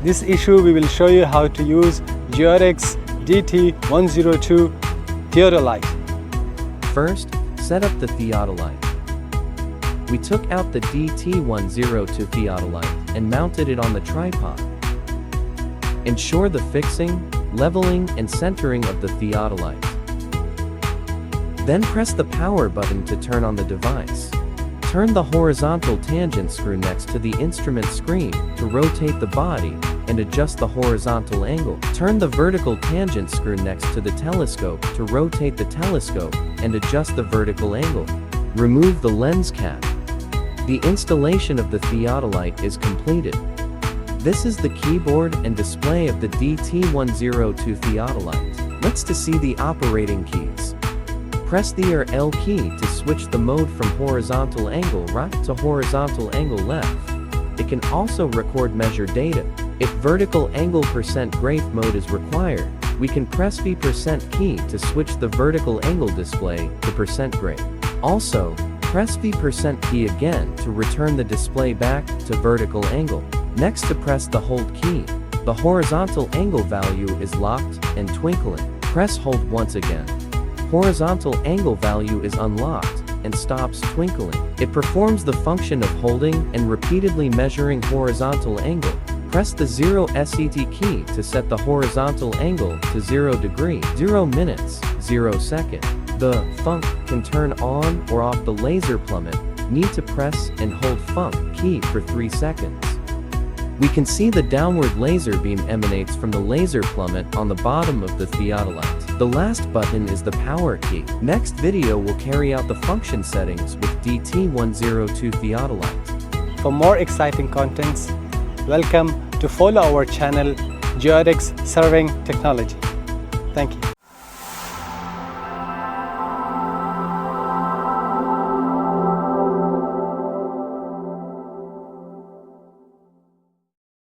this issue we will show you how to use Geodex DT-102 Theodolite. First, set up the Theodolite. We took out the DT-102 Theodolite and mounted it on the tripod. Ensure the fixing, leveling, and centering of the Theodolite. Then press the power button to turn on the device. Turn the horizontal tangent screw next to the instrument screen to rotate the body and adjust the horizontal angle. Turn the vertical tangent screw next to the telescope to rotate the telescope and adjust the vertical angle. Remove the lens cap. The installation of the Theodolite is completed. This is the keyboard and display of the DT-102 Theodolite. Let's see the operating keys. Press the L key to switch the mode from horizontal angle right to horizontal angle left. It can also record measured data. If vertical angle % graph mode is required, we can press the % key to switch the vertical angle display to % graph. Also, press the % key again to return the display back to vertical angle. Next, to press the hold key. The horizontal angle value is locked and twinkling. Press hold once again. Horizontal angle value is unlocked and stops twinkling. It performs the function of holding and repeatedly measuring horizontal angle. Press the 0 SET key to set the horizontal angle to 0 degree, 0 minutes, 0 second. The func can turn on or off the laser plummet. Need to press and hold func key for 3 seconds. We can see the downward laser beam emanates from the laser plummet on the bottom of the Theodolite. The last button is the power key. Next video will carry out the function settings with DT-102 Theodolite. For more exciting contents, welcome to follow our channel Geodex Surveying Technology. Thank you.